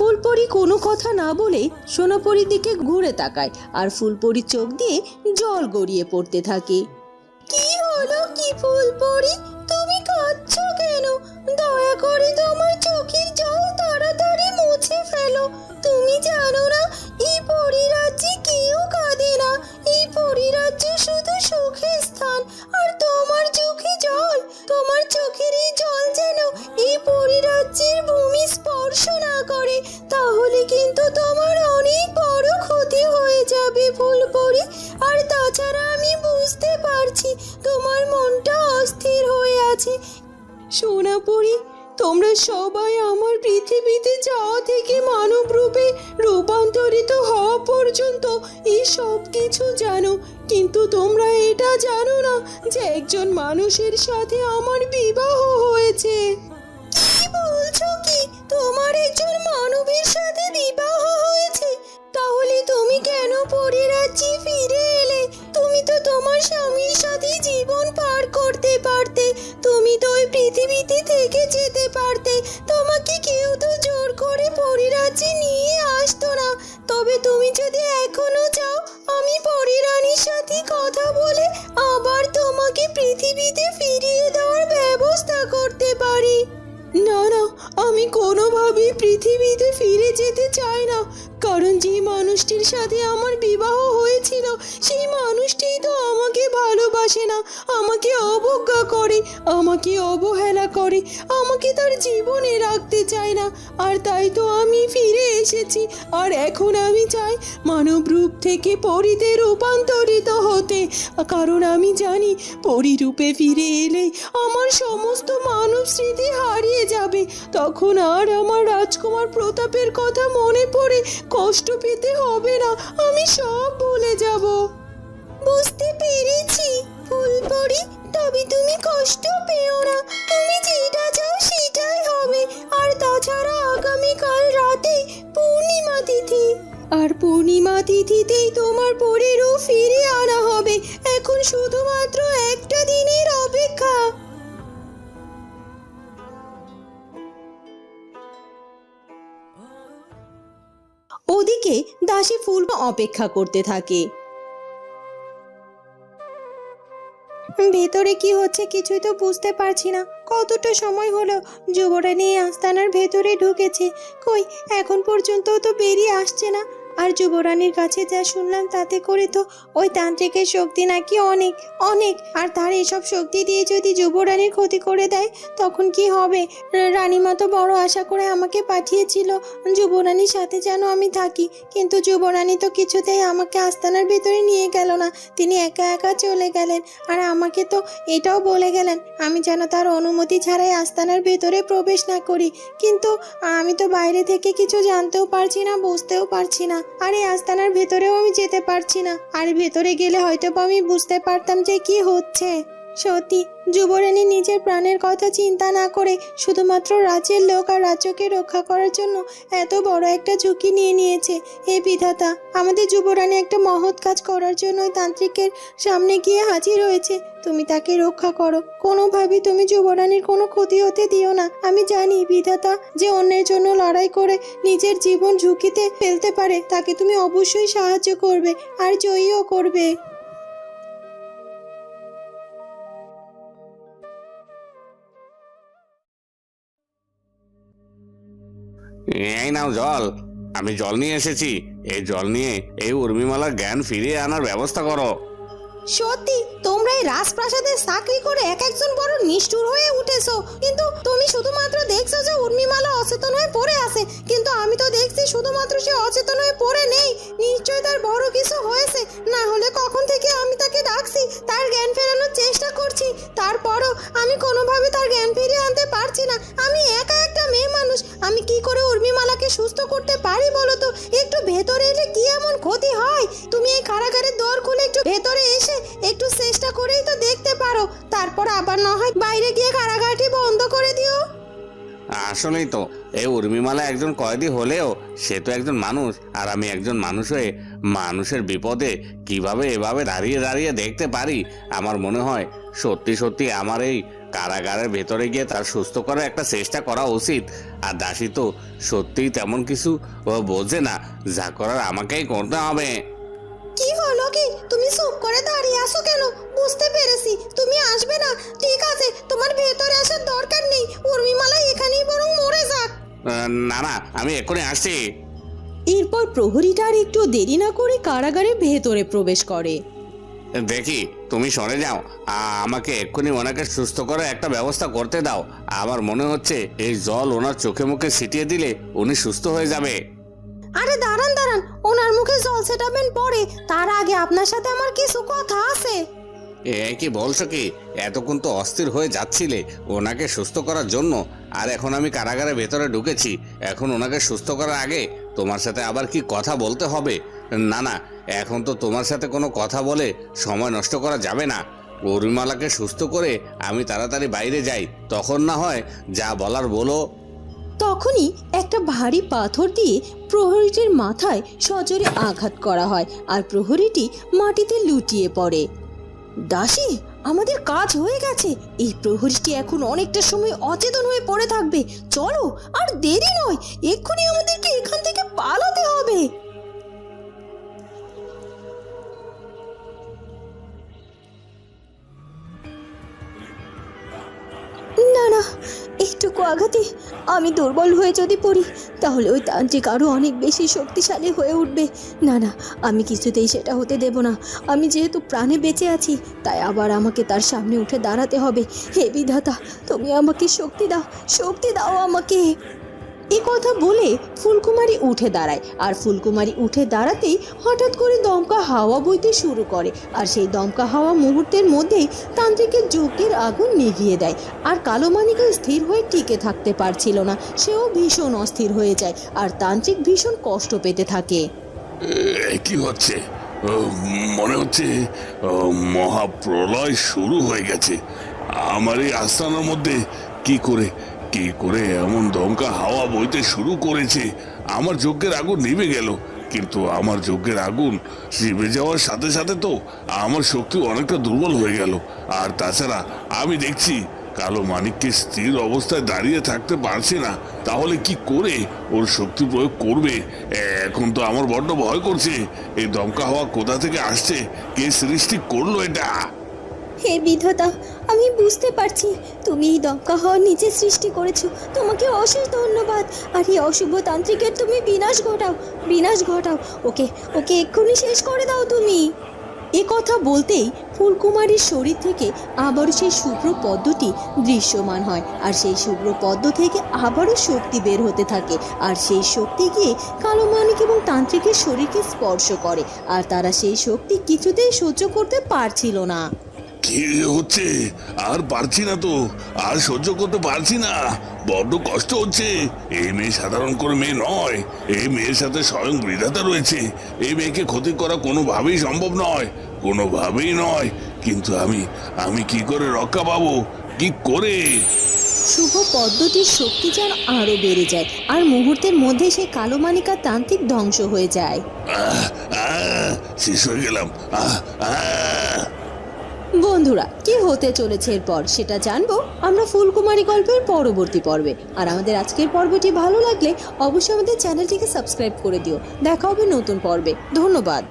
ফুলপরি কোনো কথা না বলে সোনাপরির দিকে ঘুরে তাকায় আর ফুলপরির চোখ দিয়ে জল গড়িয়ে পড়তে থাকে। কি হলো কি ফুলপরি, তুমি কাঁদছো কেন? দয়া করে তোমার চোখের জল তাড়াতাড়ি মুছে ফেলো। তুমি জানো না এই পরিরাজ্যে কেউ কাঁদে না, এই পরিরাজ্য শুধু সুখের স্থান। আর তোমার চোখে জল, তোমার চোখের এই জল যেন এই পরিরাজ্যের ভূমি স্পর্শ না করে, তাহলে কিন্তু তোমার অনেক বড় ক্ষতি হয়ে যাবে ফুলপরি। আর তাছাড়া আমি বুঝতে পারছি তোমার মনটা অস্থির হয়ে আছে। সোনাপরি, তোমরা সবাই আমার পৃথিবীতে যাওয়া থেকে মানব রূপে রূপান্তরিত হওয়া পর্যন্ত এই সব কিছু জানো, কিন্তু তোমরা এটা জানো না যে একজন মানুষের সাথে আমার বিবাহ হয়েছে। কি বলছো কি? তোমার একজন মানবের সাথে বিবাহ হয়েছে? তাহলে তুমি কেন পরিরাজ্যে ফিরে এলে? তুমি তো তোমার স্বামীর সাথে জীবন পার করতে পারতে, তুমি তো ওই পৃথিবীতে থেকে যেতে পারতে। তোমাকে কেউ তো জোর করে পরিরাজ্যে নিয়ে আসতো না। তবে তুমি যদি এখনো চাও, আমি পরিরানীর সাথে কথা বলে আবার তোমাকে পৃথিবীতে ফিরিয়ে দেওয়ার ব্যবস্থা করতে পারি। না না, আমি কোনোভাবেই পৃথিবীতে ফিরে যেতে চাই না, কারণ যে মানুষটির সাথে আমার বিবাহ হয়েছিল সেই মানুষটিই তো আমাকে ভালোবাসে না, আমাকে অবজ্ঞা করে, আমাকে অবহেলা করে, আমাকে তার জীবনে রাখতে চায় না। আর তাই তো আমি ফিরে এসেছি। আর এখন আমি চাই মানব রূপ থেকে পরীতে রূপান্তরিত হতে, কারণ আমি জানি পরিরূপে ফিরে এলেই আমার সমস্ত মানব স্মৃতি হারিয়ে যাবে। তখন আর আমার রাজকুমার প্রতাপের কথা মনে পড়ে কষ্ট পেতে হবে না, আমি সব ভুলে যাব। বুঝতে পেরেছি ফুলপরি, তবে তুমি কষ্ট পেও না, তুমি যেটা চাও সেটাই হবে। আর তাছাড়া আগামীকাল রাতে পূর্ণিমা তিথি, আর পূর্ণিমা তিথিতেই তোমার পরেরও ফিরে আনা হবে। এখন শুধুমাত্র একটা দিনের অপেক্ষা। ওদিকে দাসী ফুল অপেক্ষা করতে থাকে। ভেতরে কি হচ্ছে কিছুই তো বুঝতে পারছি না। কতটা সময় হলো যুবরানী আস্তানার ভেতরে ঢুকেছে, কই এখন পর্যন্ত তো বেরিয়ে আসছে না। আর যুবরানীর কাছে যা শুনলাম তাতে করে তো ওই তান্ত্রিকের শক্তি নাকি অনেক অনেক, আর তার এসব শক্তি দিয়ে যদি যুবরানীর ক্ষতি করে দেয় তখন কি হবে? রানীমা তো বড় আশা করে আমাকে পাঠিয়েছিল যুবরানীর সাথে যেন আমি থাকি, কিন্তু যুবরানী তো কিছুতেই আমাকে আস্তানার ভেতরে নিয়ে গেল না, তিনি একা একা চলে গেলেন। আর আমাকে তো এটাও বলে গেলেন আমি যেন তার অনুমতি ছাড়াই আস্তানার ভেতরে প্রবেশ না করি, কিন্তু আমি তো বাইরে থেকে কিছু জানতেও পারছি না, বুঝতেও পারছি না। আর এই আস্তানার ভেতরেও আমি যেতে পারছি না, আর ভেতরে গেলে হয়তো আমি বুঝতে পারতাম যে কি হচ্ছে। সত্যি যুবরানী নিজের প্রাণের কথা চিন্তা না করে শুধুমাত্র রাজ্যের লোক আর রাজ্যকে রক্ষা করার জন্য এত বড় একটা ঝুঁকি নিয়ে নিয়েছে। হে বিধাতা, আমাদের যুবরানী একটা মহৎ কাজ করার জন্য তান্ত্রিকের সামনে গিয়ে হাজির হয়েছে, তুমি তাকে রক্ষা করো, কোনোভাবেই তুমি যুবরানীর কোনো ক্ষতি হতে দিও না। আমি জানি বিধাতা যে অন্যের জন্য লড়াই করে নিজের জীবন ঝুঁকিতে ফেলতে পারে, তাকে তুমি অবশ্যই সাহায্য করবে আর জয়ীও করবে। এই নাও জল, আমি জল নিয়ে এসেছি। এই জল নিয়ে এই উর্মিমালার জ্ঞান ফিরিয়ে আনার ব্যবস্থা করো। সত্যি তোমরা এই রাজপ্রাসাদে চাকরি করে এক একজন বড় নিষ্ঠুর হয়ে উঠেছো, কিন্তু তুমি শুধুমাত্র দেখছো যে উর্মিমালা অচেতন হয়ে পড়ে আছে, কিন্তু আমি তো দেখছি শুধুমাত্র সে অচেতন হয়ে পড়ে নেই, নিশ্চয়ই তার বড় কিছু হয়েছে। না হলে কখন থেকে আমি তাকে ডাকছি, তার জ্ঞান ফেরানোর চেষ্টা করছি, তারপরও আমি কোনোভাবে তার জ্ঞান ফিরিয়ে আনতে পারছি না। আমি একা একটা মেয়ে মানুষ, আমি কি করে উর্মিমালাকে সুস্থ করতে পারি বলো তো? একটু ভেতরে এলে কি এমন ক্ষতি হয়? তুমি এই কারাগারের দর খুলে একটু ভেতরে এসে একটু চেষ্টা করেই তো দেখতে পারো, তারপর আবার না হয় বাইরে গিয়ে কারাগারটি বন্ধ করে দিও। আসলেই তো এই উর্মিমালা একজন কয়েদি হলেও সে তো একজন মানুষ, আর আমি একজন মানুষ হয়ে মানুষের বিপদে কিভাবে এভাবে দাঁড়িয়ে দাঁড়িয়ে দেখতে পারি। আমার মনে হয় সত্যি সত্যি আমার এই কারাগারের ভেতরে গিয়ে তার সুস্থ করার একটা চেষ্টা করা উচিত। আর দাসী তো সত্যিই তেমন কিছু বোঝে না, যা করার আমাকেই করতে হবে। কি হলো কি, তুমি চুপ করে দাঁড়িয়ে আছো কেন? বুঝতে পেরেছি তুমি আসবে না, ঠিক আছে, তোমার ভেতরে আসার দরকার নেই। উর্মিমালা এখানেই বরং মরে যাক। না না, আমি এক্ষুনি আসছি। এরপর প্রহরীটা আর একটু দেরি না করে কারাগারের ভেতরে প্রবেশ করে। দেখি তুমি সরে যাও, আমাকে এক্ষুনি ওনাকে সুস্থ করে একটা ব্যবস্থা করতে দাও। আমার মনে হচ্ছে এই জল ওনার চোখে মুখে ছিটিয়ে দিলে উনি সুস্থ হয়ে যাবে। আরে দাঁড়ান দাঁড়ান, ওনার মুখে জল ছেটাবেন পরে, তার আগে আপনার সাথে আমার কিছু কথা আছে। কি বলছো কি? এতক্ষণ তো অস্থির হয়ে যাচ্ছিলে ওনাকে সুস্থ করার জন্য, আর এখন আমি কারাগারের ভেতরে ঢুকেছি। এখন ওনাকে সুস্থ করার আগে তোমার সাথে আবার কি কথা বলতে হবে? না না, এখন তো তোমার সাথে কোনো কথা বলে সময় নষ্ট করা যাবে না। উর্মিমালাকে সুস্থ করে আমি তাড়াতাড়ি বাইরে যাই, তখন না হয় যা বলার বলো। তখনই একটা ভারী পাথর দিয়ে প্রহরীটির মাথায় সজোরে আঘাত করা হয়, আর প্রহরীটি মাটিতে লুটিয়ে পড়ে। দাসী, আমাদের কাজ হয়ে গেছে। এই প্রহরীটি এখন অনেকটা সময় অচেতন হয়ে পড়ে থাকবে। চলো, আর দেরি নয়, এক্ষুনি আমাদেরকে এখান থেকে পালাতে হবে। না না, একটুকু আঘাতে আমি দুর্বল হয়ে যদি পড়ি, তাহলে ওই তান্ত্রিক আরও অনেক বেশি শক্তিশালী হয়ে উঠবে। না না, আমি কিছুতেই সেটা হতে দেব না। আমি যেহেতু প্রাণে বেঁচে আছি, তাই আবার আমাকে তার সামনে উঠে দাঁড়াতে হবে। হে বিধাতা, তুমি আমাকে শক্তি দাও, শক্তি দাও আমাকে। এ কথা বলে ফুলকুমারী উঠে দাঁড়ায়, আর ফুলকুমারী উঠে দাঁড়াতেই হঠাৎ করে দমকা হাওয়া বইতে শুরু করে, আর সেই দমকা হাওয়া মুহূর্তের মধ্যেই তান্ত্রিকের যজ্ঞের আগুন নিভিয়ে দেয়। আর কালো মানিকও স্থির হয়ে টিকে থাকতে পারছিল না, সেও ভীষণ অস্থির হয়ে যায়, আর তান্ত্রিক ভীষণ কষ্ট পেতে থাকে। কি হচ্ছে? মনে হচ্ছে মহাপ্রলয় শুরু হয়ে গেছে। আমার এই আস্তানার মধ্যে কি করে এমন দমকা হাওয়া বইতে শুরু করেছে? আমার যজ্ঞের আগুন নিভে গেল, কিন্তু আমার যজ্ঞের আগুন নিভে যাওয়ার সাথে সাথে তো আমার শক্তি অনেকটা দুর্বল হয়ে গেল। আর তাছাড়া আমি দেখছি কালো মানিককে স্থির অবস্থায় দাঁড়িয়ে থাকতে পারছে না, তাহলে কি করে ওর শক্তি প্রয়োগ করবে? এখন তো আমার বড্ড ভয় করছে। এই দমকা হাওয়া কোথা থেকে আসছে? কে সৃষ্টি করলো এটা? হে বিধাতা, আমি বুঝতে পারছি তুমি এই দমকা হওয়া নিজে সৃষ্টি করেছো। তোমাকে অশেষ ধন্যবাদ। আর এই অশুভ তান্ত্রিকের তুমি বিনাশ ঘটাও, বিনাশ ঘটাও। ওকে ওকে এক্ষুনি শেষ করে দাও তুমি। এ কথা বলতেই ফুলকুমারীর শরীর থেকে আবারও সেই শুভ্র পদ্মটি দৃশ্যমান হয়, আর সেই শুভ্র পদ্ম থেকে আবারও শক্তি বের হতে থাকে, আর সেই শক্তি গিয়ে কালো মানিক এবং তান্ত্রিকের শরীরকে স্পর্শ করে, আর তারা সেই শক্তি কিছুতেই সহ্য করতে পারছিল না। কি হচ্ছে? আর পারছি না তো, আর সহ্য করতে পারছি না, বড্ড কষ্ট হচ্ছে। এই মেয়ে সাধারণ কোনো মেয়ে নয়, এই মেয়ের সাথে স্বয়ং বিধাতা রয়েছে। এই মেয়েকে ক্ষতি করা কোনোভাবেই সম্ভব নয়, কোনোভাবেই নয়। কিন্তু আমি কি করে রক্ষা পাবো? কি করে? শুভ পদ্মটির শক্তি যেন আরো বেড়ে যায়, আর মুহূর্তের মধ্যে সেই কালো মানিকা তান্ত্রিক ধ্বংস হয়ে যায়। শেষ হয়ে গেলাম। বন্ধুরা, কি হতে চলেছে এরপর সেটা জানবো আমরা ফুলকুমারী গল্পের পরবর্তী পর্বে। আর আমাদের আজকের পর্বটি ভালো লাগলে অবশ্যই আমাদের চ্যানেলটিকে সাবস্ক্রাইব করে দিও। দেখা হবে নতুন পর্বে। ধন্যবাদ।